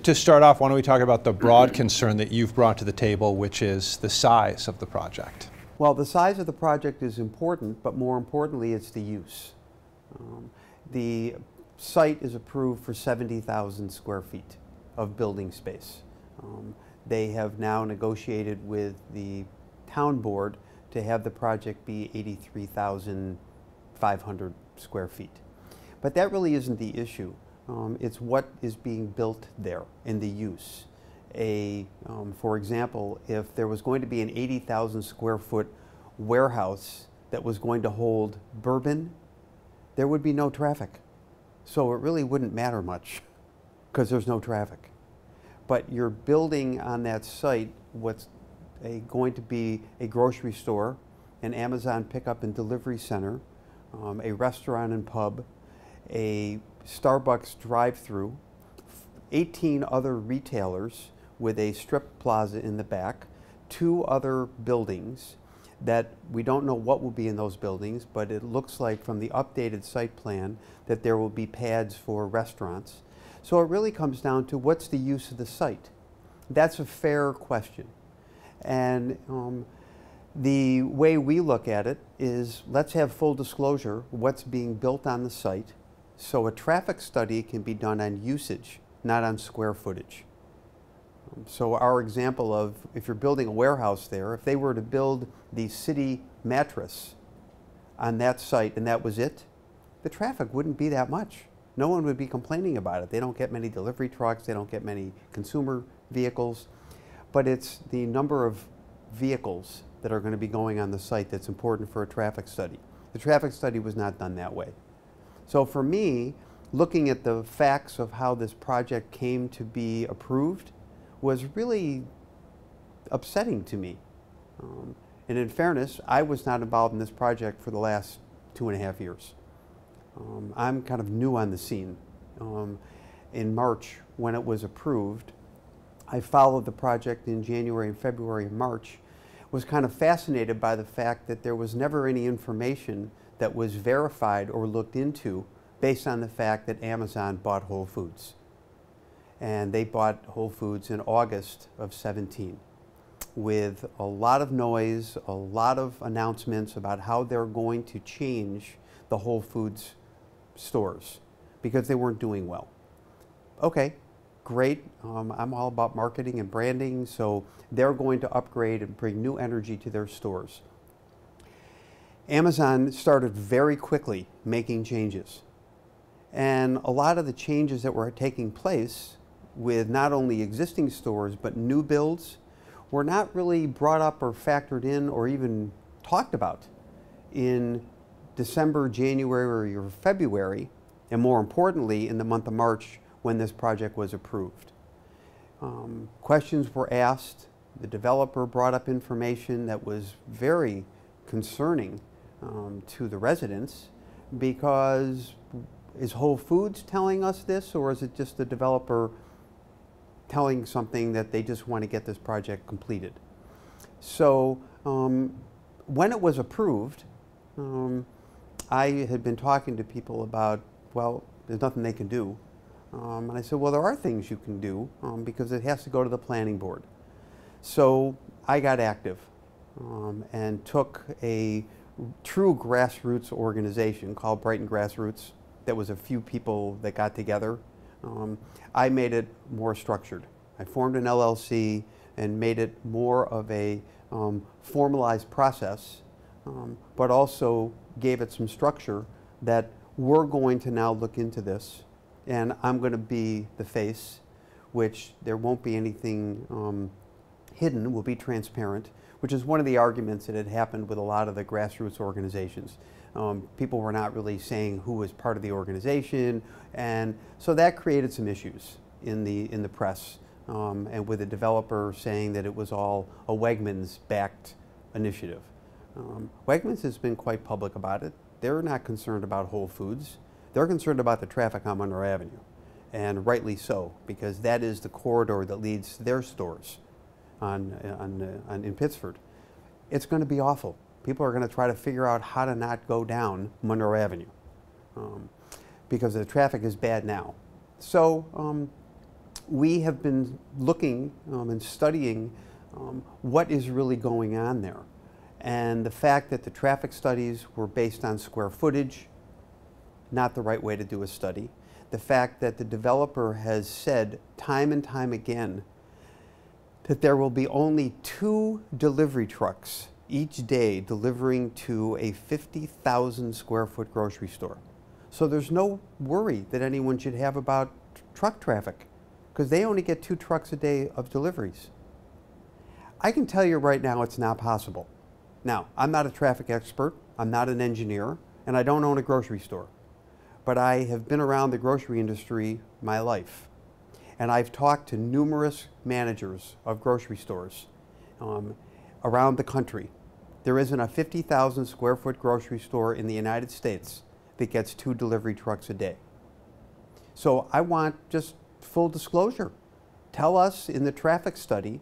To start off, why don't we talk about the broad concern that you've brought to the table, which is the size of the project? Well, the size of the project is important, but more importantly, it's the use. The site is approved for 70,000 square feet of building space. They have now negotiated with the town board to have the project be 83,500 square feet. But that really isn't the issue. It's what is being built there in the use. For example, if there was going to be an 80,000 square foot warehouse that was going to hold bourbon, there would be no traffic. So it really wouldn't matter much because there's no traffic. But you're building on that site what's going to be a grocery store, an Amazon pickup and delivery center, a restaurant and pub, a Starbucks drive-through, 18 other retailers with a strip plaza in the back, 2 other buildings that we don't know what will be in those buildings, but it looks like from the updated site plan that there will be pads for restaurants. So it really comes down to what's the use of the site. That's a fair question. And the way we look at it is let's have full disclosure what's being built on the site, so a traffic study can be done on usage, not on square footage. So our example of if you're building a warehouse there, if they were to build the city mattress on that site and that was it, the traffic wouldn't be that much. No one would be complaining about it. They don't get many delivery trucks, they don't get many consumer vehicles, but it's the number of vehicles that are going to be going on the site that's important for a traffic study. The traffic study was not done that way. So for me, looking at the facts of how this project came to be approved was really upsetting to me. And in fairness, I was not involved in this project for the last 2.5 years. I'm kind of new on the scene. In March, when it was approved, I followed the project in January and February and March, was kind of fascinated by the fact that there was never any information that was verified or looked into based on the fact that Amazon bought Whole Foods. And they bought Whole Foods in August of 17 with a lot of noise, a lot of announcements about how they're going to change the Whole Foods stores because they weren't doing well. Okay, great. I'm all about marketing and branding, so they're going to upgrade and bring new energy to their stores. Amazon started very quickly making changes. And a lot of the changes that were taking place with not only existing stores but new builds were not really brought up or factored in or even talked about in December, January, or February, and more importantly in the month of March when this project was approved. Questions were asked. The developer brought up information that was very concerning to the residents because is Whole Foods telling us this, or is it just the developer telling something that they just want to get this project completed? So when it was approved, I had been talking to people about, well, there's nothing they can do. And I said, well, there are things you can do because it has to go to the planning board. So I got active and took a true grassroots organization called Brighton Grassroots. That was a few people that got together. I made it more structured. I formed an LLC and made it more of a formalized process, but also gave it some structure that we're going to now look into this, and I'm going to be the face, which there won't be anything hidden, will be transparent, which is one of the arguments that had happened with a lot of the grassroots organizations. People were not really saying who was part of the organization, and so that created some issues in the press, and with the developer saying that it was all a Wegmans-backed initiative. Wegmans has been quite public about it. They're not concerned about Whole Foods. They're concerned about the traffic on Monroe Avenue, and rightly so, because that is the corridor that leads their stores in Pittsford. It's going to be awful. People are going to try to figure out how to not go down Monroe Avenue because the traffic is bad now. So we have been looking and studying what is really going on there. And the fact that the traffic studies were based on square footage, not the right way to do a study. The fact that the developer has said time and time again that there will be only 2 delivery trucks each day delivering to a 50,000 square foot grocery store. So there's no worry that anyone should have about truck traffic, because they only get 2 trucks a day of deliveries. I can tell you right now it's not possible. Now, I'm not a traffic expert, I'm not an engineer, and I don't own a grocery store. But I have been around the grocery industry my life. And I've talked to numerous managers of grocery stores around the country. There isn't a 50,000 square foot grocery store in the United States that gets 2 delivery trucks a day. So I want just full disclosure. Tell us in the traffic study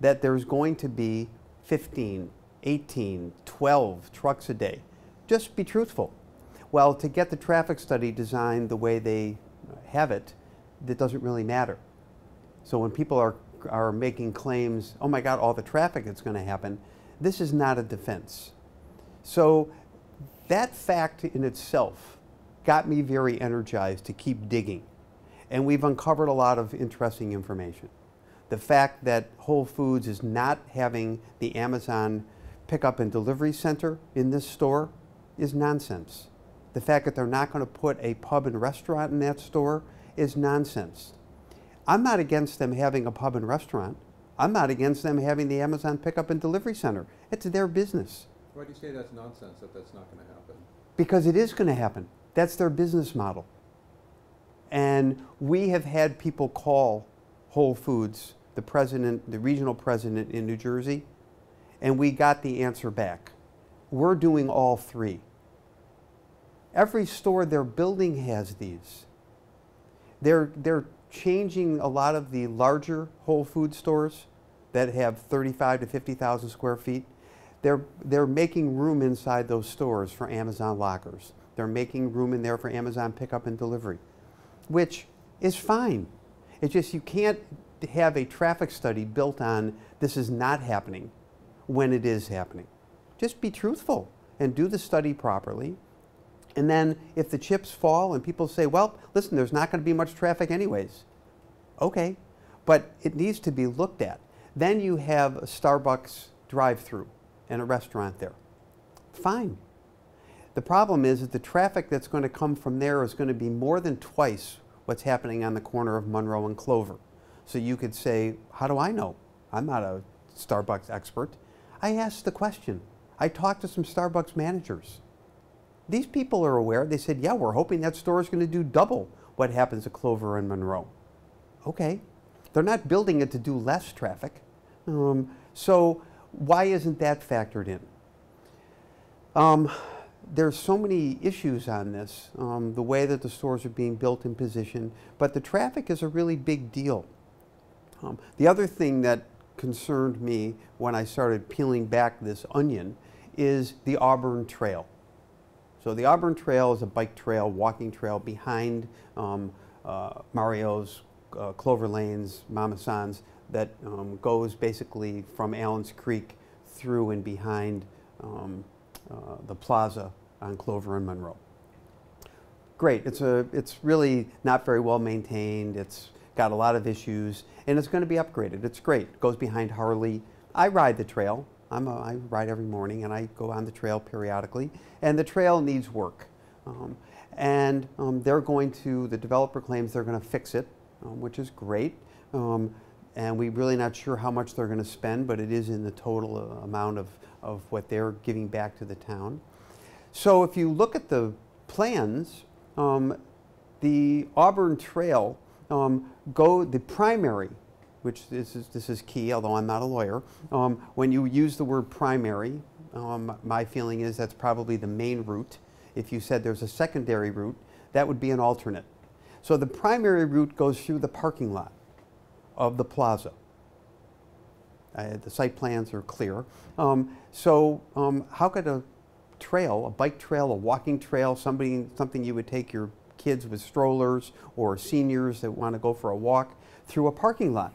that there's going to be 15, 18, 12 trucks a day. Just be truthful. Well, to get the traffic study designed the way they have it, that doesn't really matter. So when people are making claims, oh my God, all the traffic that's going to happen, this is not a defense. So that fact in itself got me very energized to keep digging. And we've uncovered a lot of interesting information. The fact that Whole Foods is not having the Amazon pickup and delivery center in this store is nonsense. The fact that they're not going to put a pub and restaurant in that store is nonsense. I'm not against them having a pub and restaurant. I'm not against them having the Amazon pickup and delivery center. It's their business. Why do you say that's nonsense, that that's not going to happen? Because it is going to happen. That's their business model. And we have had people call Whole Foods, the president, the regional president in New Jersey, and we got the answer back. We're doing all 3. Every store they're building has these. They're changing a lot of the larger Whole Foods stores that have 35 to 50,000 square feet. They're making room inside those stores for Amazon lockers. They're making room in there for Amazon pickup and delivery, which is fine. It's just you can't have a traffic study built on this is not happening when it is happening. Just be truthful and do the study properly. And then if the chips fall and people say, well, listen, there's not going to be much traffic anyways. Okay, but it needs to be looked at. Then you have a Starbucks drive-through and a restaurant there. Fine. The problem is that the traffic that's going to come from there is going to be more than twice what's happening on the corner of Monroe and Clover. So you could say, how do I know? I'm not a Starbucks expert. I asked the question. I talked to some Starbucks managers. These people are aware. They said, yeah, we're hoping that store is going to do double what happens at Clover and Monroe. Okay. They're not building it to do less traffic. So why isn't that factored in? There's so many issues on this, the way that the stores are being built and positioned, but the traffic is a really big deal. The other thing that concerned me when I started peeling back this onion is the Auburn Trail. So the Auburn Trail is a bike trail, walking trail behind Mario's, Clover Lane's, Mama San's, that goes basically from Allen's Creek through and behind the plaza on Clover and Monroe. Great, it's really not very well maintained, it's got a lot of issues, and it's going to be upgraded. It's great. It goes behind Harley. I ride the trail. I ride every morning, and I go on the trail periodically, and the trail needs work. The developer claims they're going to fix it, which is great. And we're really not sure how much they're going to spend, but it is in the total amount of what they're giving back to the town. So if you look at the plans, the Auburn Trail, the primary, which this is key, although I'm not a lawyer, when you use the word primary, my feeling is that's probably the main route. If you said there's a secondary route, that would be an alternate. So the primary route goes through the parking lot of the plaza. The site plans are clear. How could a trail, a bike trail, a walking trail, something you would take your kids with strollers or seniors that want to go for a walk, through a parking lot,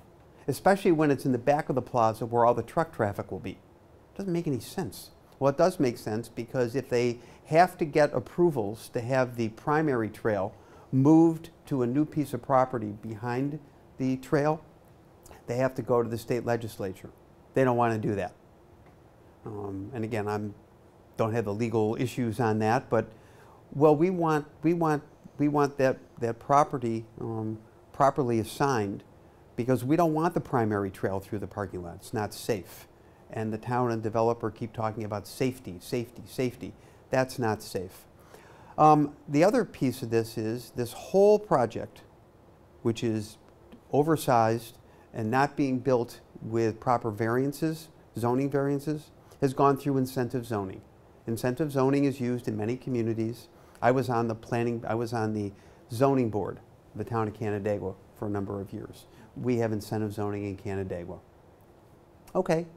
especially when it's in the back of the plaza where all the truck traffic will be. It doesn't make any sense. Well, it does make sense because if they have to get approvals to have the primary trail moved to a new piece of property behind the trail, they have to go to the state legislature. They don't want to do that. And again, don't have the legal issues on that, but well, we want that property properly assigned because we don't want the primary trail through the parking lot. It's not safe. And the town and developer keep talking about safety, safety, safety. That's not safe. The other piece of this is this whole project, which is oversized and not being built with proper variances, zoning variances, has gone through incentive zoning. Incentive zoning is used in many communities. I was on the zoning board of the town of Canandaigua for a number of years. We have incentive zoning in Canandaigua. Okay,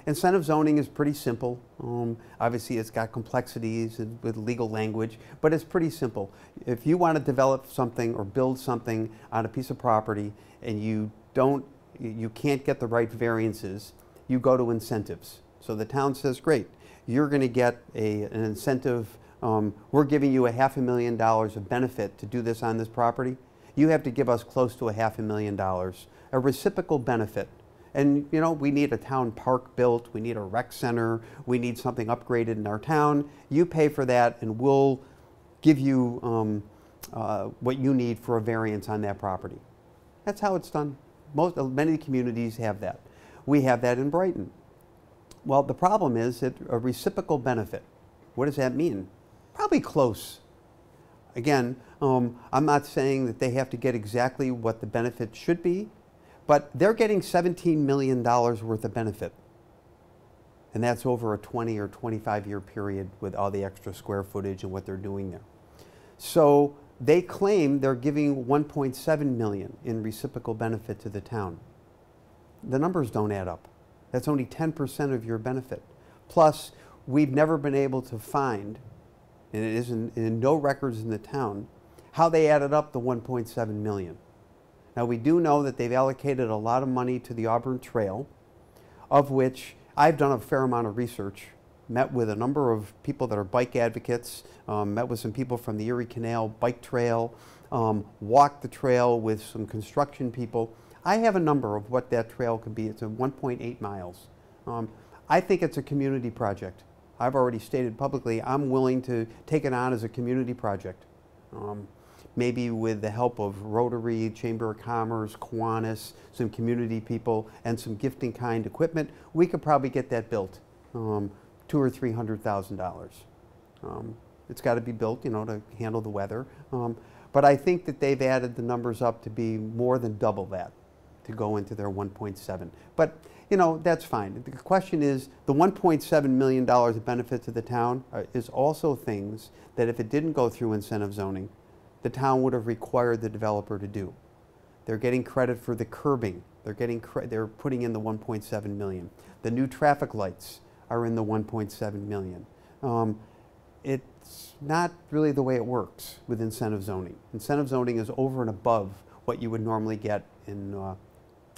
incentive zoning is pretty simple. Obviously it's got complexities with legal language, but it's pretty simple. If you want to develop something or build something on a piece of property and you can't get the right variances, you go to incentives. So the town says, great, you're going to get an incentive. We're giving you $500,000 of benefit to do this on this property. You have to give us close to $500,000, a reciprocal benefit. And you know, we need a town park built, we need a rec center, we need something upgraded in our town. You pay for that and we'll give you what you need for a variance on that property. That's how it's done. Many communities have that. We have that in Brighton. Well, the problem is that a reciprocal benefit. What does that mean? Probably close. Again, I'm not saying that they have to get exactly what the benefit should be, but they're getting $17 million worth of benefit. And that's over a 20 or 25-year period with all the extra square footage and what they're doing there. So they claim they're giving $1.7 million in reciprocal benefit to the town. The numbers don't add up. That's only 10% of your benefit. Plus, we've never been able to find, and it is in no records in the town, how they added up the $1.7 million. Now, we do know that they've allocated a lot of money to the Auburn Trail, of which I've done a fair amount of research, met with a number of people that are bike advocates, met with some people from the Erie Canal Bike Trail, walked the trail with some construction people. I have a number of what that trail could be. It's a 1.8 miles. I think it's a community project. I've already stated publicly I'm willing to take it on as a community project. Maybe with the help of Rotary, Chamber of Commerce, Kiwanis, some community people, and some gifting kind equipment, we could probably get that built, $200,000 or $300,000. It's got to be built, you know, to handle the weather. But I think that they've added the numbers up to be more than double that, to go into their 1.7. But you know, that's fine. The question is, the $1.7 million of benefit to the town is also things that if it didn't go through incentive zoning, the town would have required the developer to do. They're getting credit for the curbing. They're putting in the $1.7 million. The new traffic lights are in the $1.7 million. It's not really the way it works with incentive zoning. Incentive zoning is over and above what you would normally get in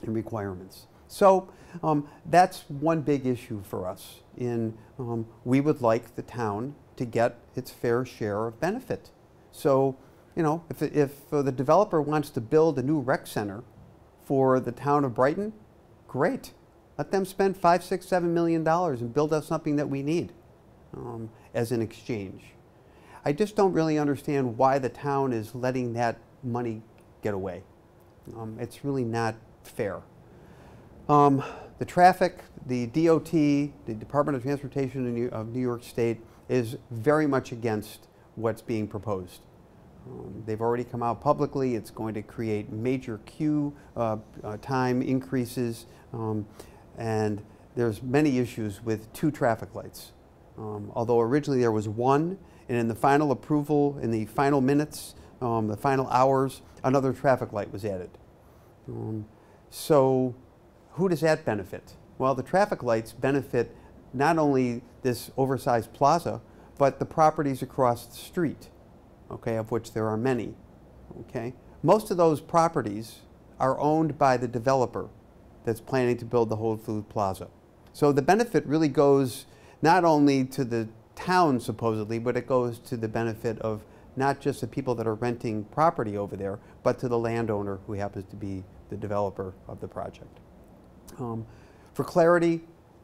requirements. So that's one big issue for us. We would like the town to get its fair share of benefit. So, you know, if the developer wants to build a new rec center for the town of Brighton, great. Let them spend $5, $6, $7 million and build us something that we need as an exchange. I just don't really understand why the town is letting that money get away. It's really not fair. The traffic, the DOT, the Department of Transportation of New York State is very much against what's being proposed. They've already come out publicly. It's going to create major queue time increases, and there's many issues with 2 traffic lights. Although originally there was 1, and in the final approval, in the final minutes, the final hours, another traffic light was added. So who does that benefit? Well, the traffic lights benefit not only this oversized plaza, but the properties across the street, okay, of which there are many. Okay? Most of those properties are owned by the developer that's planning to build the Whole Food Plaza. So the benefit really goes not only to the town supposedly, but it goes to the benefit of not just the people that are renting property over there, but to the landowner who happens to be the developer of the project. For clarity,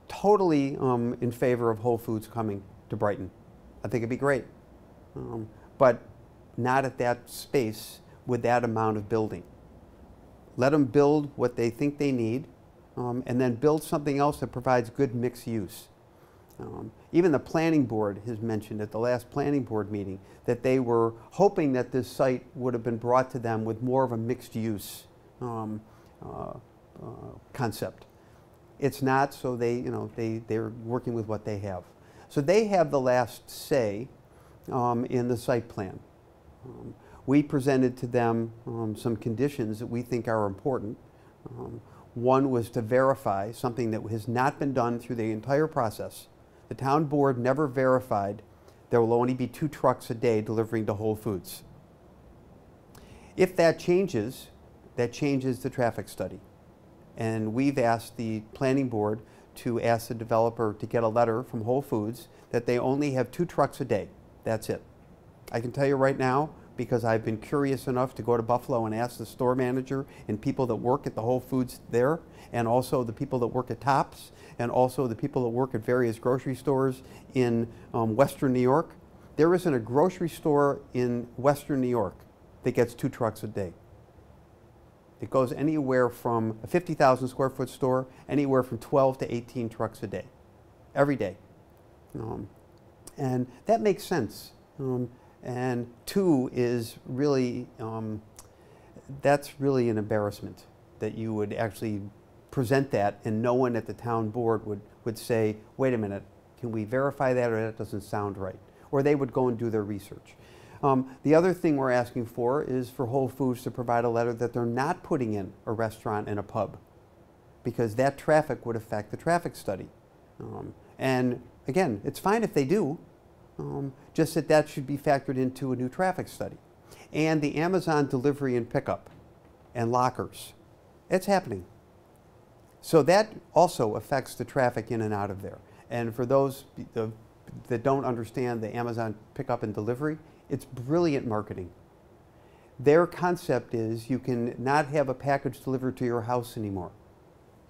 totally in favor of Whole Foods coming to Brighton. I think it'd be great, but not at that space with that amount of building. Let them build what they think they need, and then build something else that provides good mixed use. Even the planning board has mentioned at the last planning board meeting that they were hoping that this site would have been brought to them with more of a mixed use concept. It's not, so they're working with what they have. So they have the last say in the site plan. We presented to them some conditions that we think are important. One was to verify something that has not been done through the entire process. The town board never verified there will only be 2 trucks a day delivering to Whole Foods. If that changes the traffic study. And we've asked the planning board to ask the developer to get a letter from Whole Foods that they only have 2 trucks a day. That's it. I can tell you right now, because I've been curious enough to go to Buffalo and ask the store manager and people that work at the Whole Foods there, and also the people that work at Tops, and also the people that work at various grocery stores in Western New York. There isn't a grocery store in Western New York that gets 2 trucks a day. It goes anywhere from a 50,000 square foot store, anywhere from 12 to 18 trucks a day, every day. And that makes sense. And 2 is really, that's really an embarrassment that you would actually present that and no one at the town board would say, wait a minute, can we verify that, or that doesn't sound right? Or they would go and do their research. The other thing we're asking for is for Whole Foods to provide a letter that they're not putting in a restaurant and a pub, because that traffic would affect the traffic study. And again, it's fine if they do, just that should be factored into a new traffic study. And the Amazon delivery and pickup and lockers, it's happening. So that also affects the traffic in and out of there. And for those that don't understand the Amazon pickup and delivery, it's brilliant marketing. Their concept is you can not have a package delivered to your house anymore.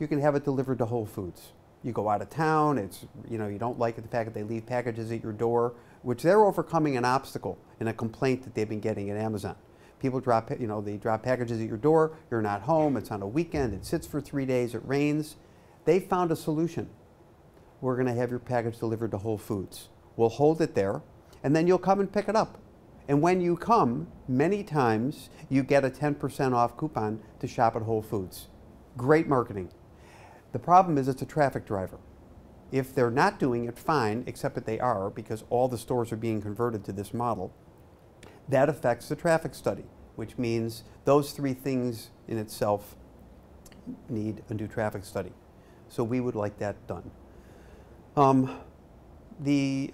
You can have it delivered to Whole Foods. You go out of town, it's, you don't like the fact that they leave packages at your door, which they're overcoming an obstacle and a complaint that they've been getting at Amazon. People drop, they drop packages at your door, you're not home, it's on a weekend, it sits for 3 days, it rains. They found a solution. We're going to have your package delivered to Whole Foods. We'll hold it there, and then you'll come and pick it up. And when you come, many times you get a 10% off coupon to shop at Whole Foods. Great marketing. The problem is it's a traffic driver. If they're not doing it, fine, except that they are, because all the stores are being converted to this model. That affects the traffic study, which means those 3 things in itself need a new traffic study. So we would like that done. The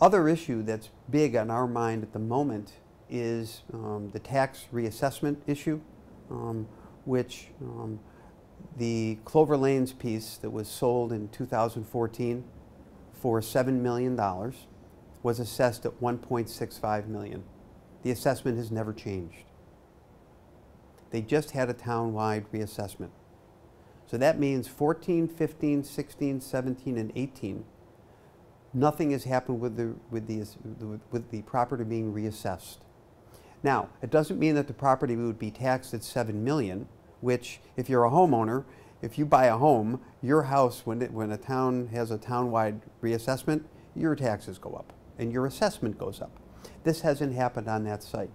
other issue that's big on our mind at the moment is the tax reassessment issue, which the Clover Lanes piece that was sold in 2014 for $7 million was assessed at $1.65 million. The assessment has never changed. They just had a town-wide reassessment. So that means 14, 15, 16, 17, and 18, nothing has happened with the property being reassessed. Now, it doesn't mean that the property would be taxed at $7 million, which, if you're a homeowner, if you buy a home, your house, when a town has a town-wide reassessment, your taxes go up and your assessment goes up. This hasn't happened on that site.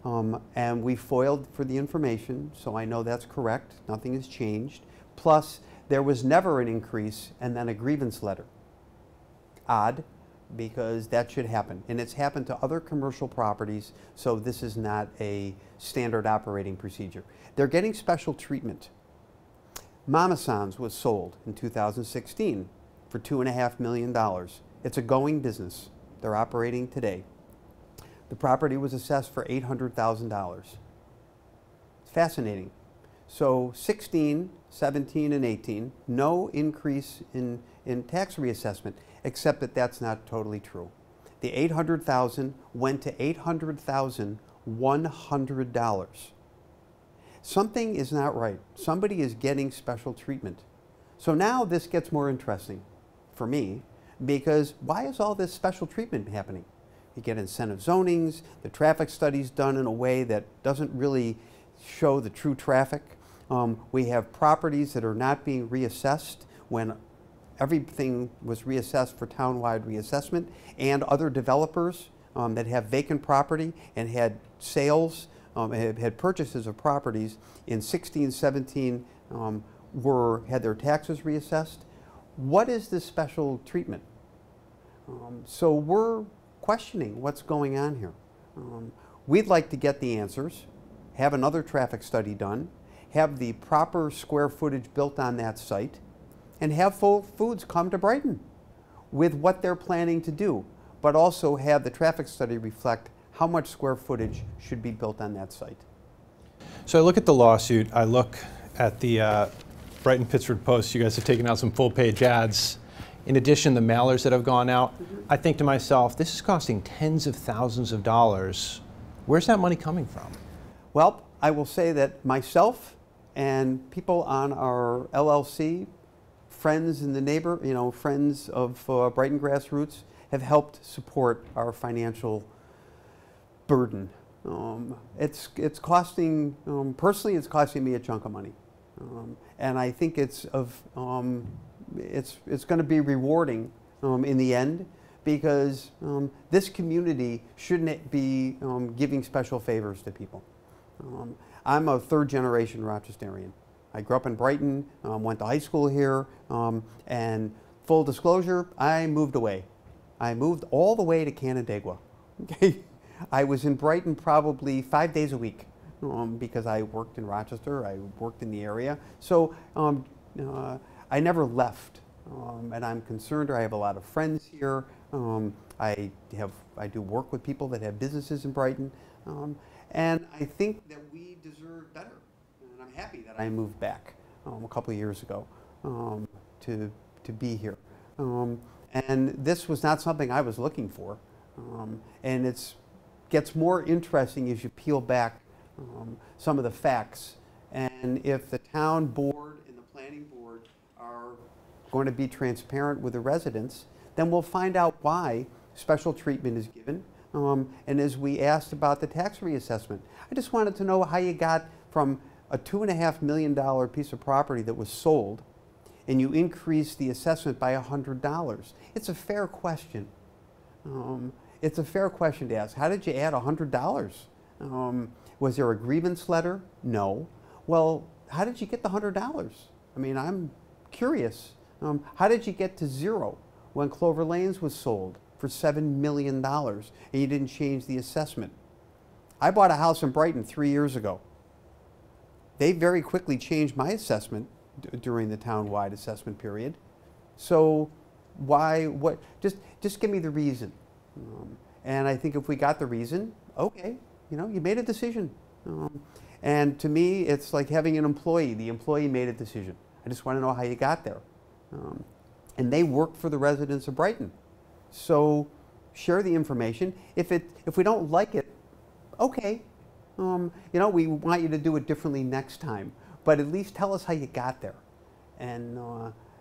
And we foiled for the information, so I know that's correct. Nothing has changed. Plus, there was never an increase and then a grievance letter. Odd, because that should happen. And it's happened to other commercial properties, so this is not a standard operating procedure. They're getting special treatment. Mama San's was sold in 2016 for $2.5 million. It's a going business. They're operating today. The property was assessed for $800,000. It's fascinating. So 16, 17, and 18, no increase in tax reassessment, except that that's not totally true. The $800,000 went to $800,100. Something is not right. Somebody is getting special treatment. So now this gets more interesting for me, because why is all this special treatment happening? You get incentive zonings, the traffic study's done in a way that doesn't really show the true traffic. We have properties that are not being reassessed when everything was reassessed for townwide reassessment, and other developers that have vacant property and had sales, had purchases of properties in 16, 17 had their taxes reassessed. What is this special treatment? So we're questioning what's going on here. We'd like to get the answers, have another traffic study done, have the proper square footage built on that site, and have Whole Foods come to Brighton with what they're planning to do, but also have the traffic study reflect how much square footage should be built on that site. So I look at the lawsuit, I look at the Brighton Pittsford Post. You guys have taken out some full-page ads. In addition, the mailers that have gone out, I think to myself, this is costing tens of thousands of dollars. Where's that money coming from? Well, I will say that myself and people on our LLC, friends in the friends of Brighton Grassroots, have helped support our financial burden. It's costing, personally, it's costing me a chunk of money. And I think it's going to be rewarding in the end, because this community shouldn't be giving special favors to people. I'm a third-generation Rochesterian. I grew up in Brighton, went to high school here, and full disclosure, I moved away. I moved all the way to Canandaigua. Okay? I was in Brighton probably 5 days a week because I worked in Rochester, I worked in the area. So I never left, and I'm concerned. I have a lot of friends here. I do work with people that have businesses in Brighton, and I think that we deserve better. And I'm happy that I moved back a couple of years ago to be here. And this was not something I was looking for, and it gets more interesting as you peel back some of the facts. And if the town board and the planning board are going to be transparent with the residents, then we'll find out why special treatment is given. And as we asked about the tax reassessment, I just wanted to know how you got from a $2.5 million piece of property that was sold, and you increased the assessment by $100. It's a fair question. It's a fair question to ask. How did you add $100? Was there a grievance letter? No. Well, how did you get the $100? I mean, I'm curious. How did you get to zero when Clover Lanes was sold for $7 million and you didn't change the assessment? I bought a house in Brighton 3 years ago. They very quickly changed my assessment during the town-wide assessment period. So why, what, just give me the reason. And I think if we got the reason, okay, you made a decision. And to me, it's like having an employee. The employee made a decision. I just want to know how you got there. And they work for the residents of Brighton. So share the information. If we don't like it, okay. We want you to do it differently next time. But at least tell us how you got there. And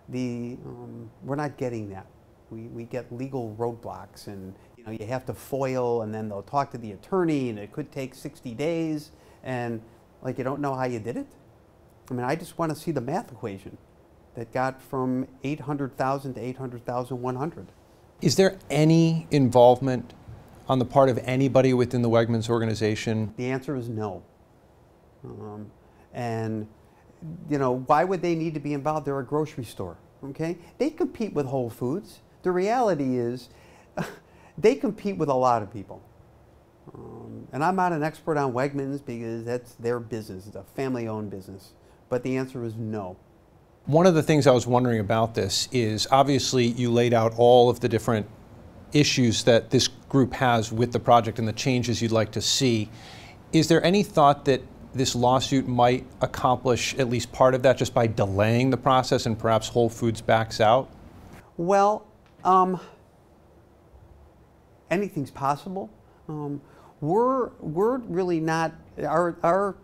we're not getting that. We get legal roadblocks, and you have to foil, and then they'll talk to the attorney, and it could take 60 days, and like you don't know how you did it. I mean, I just want to see the math equation that got from 800,000 to 800,100. Is there any involvement on the part of anybody within the Wegmans organization? The answer is no. Why would they need to be involved? They're a grocery store, okay? They compete with Whole Foods. The reality is they compete with a lot of people. And I'm not an expert on Wegmans because that's their business. It's a family-owned business. But the answer is no. One of the things I was wondering about this is, obviously you laid out all of the different issues that this group has with the project and the changes you'd like to see. Is there any thought that this lawsuit might accomplish at least part of that just by delaying the process and perhaps Whole Foods backs out? Well, anything's possible. We're really not, our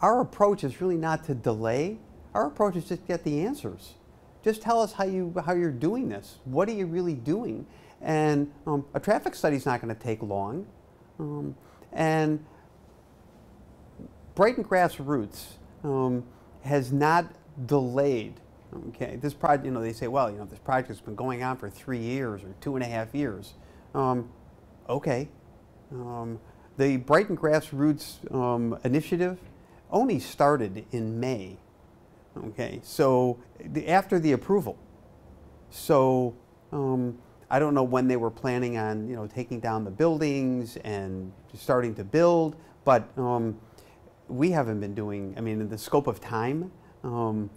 approach is really not to delay. Our approach is just to get the answers. Just tell us how you're doing this. What are you really doing? And a traffic study is not going to take long. And Brighton Grassroots has not delayed. Okay, this project, they say, well, this project has been going on for 3 years or 2.5 years. Okay. The Brighton Grassroots initiative only started in May. Okay, so after the approval. So I don't know when they were planning on, taking down the buildings and starting to build, but we haven't been doing, in the scope of time, will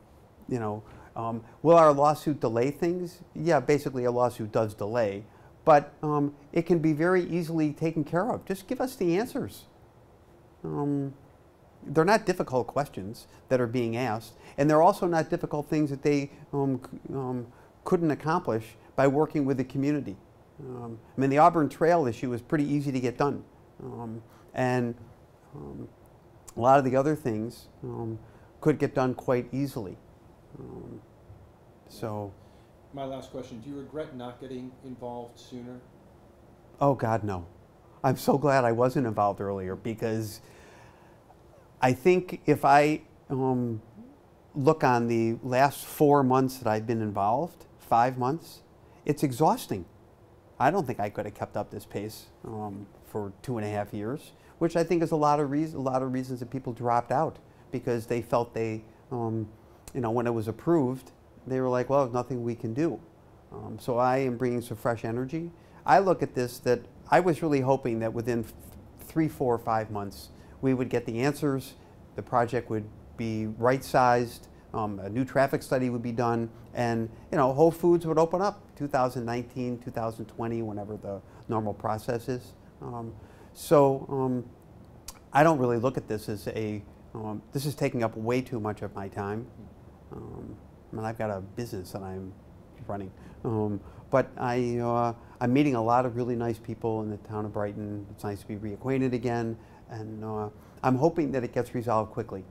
our lawsuit delay things? Yeah, basically a lawsuit does delay, but it can be very easily taken care of. Just give us the answers. They're not difficult questions that are being asked, and they're also not difficult things that they couldn't accomplish by working with the community. The Auburn Trail issue was pretty easy to get done, and a lot of the other things could get done quite easily. So, my last question, do you regret not getting involved sooner? Oh God, no. I'm so glad I wasn't involved earlier, because I think if I look on the last 4 months that I've been involved, 5 months, it's exhausting. I don't think I could have kept up this pace for 2.5 years, which I think is a lot of reasons that people dropped out, because they felt they, when it was approved, they were like, well, there's nothing we can do. So I am bringing some fresh energy. I look at this that I was really hoping that within 3, 4, 5 months, we would get the answers, the project would be right-sized, a new traffic study would be done, and Whole Foods would open up 2019, 2020, whenever the normal process is. I don't really look at this as this is taking up way too much of my time. I've got a business that I'm running. But I'm meeting a lot of really nice people in the town of Brighton. It's nice to be reacquainted again, and I'm hoping that it gets resolved quickly.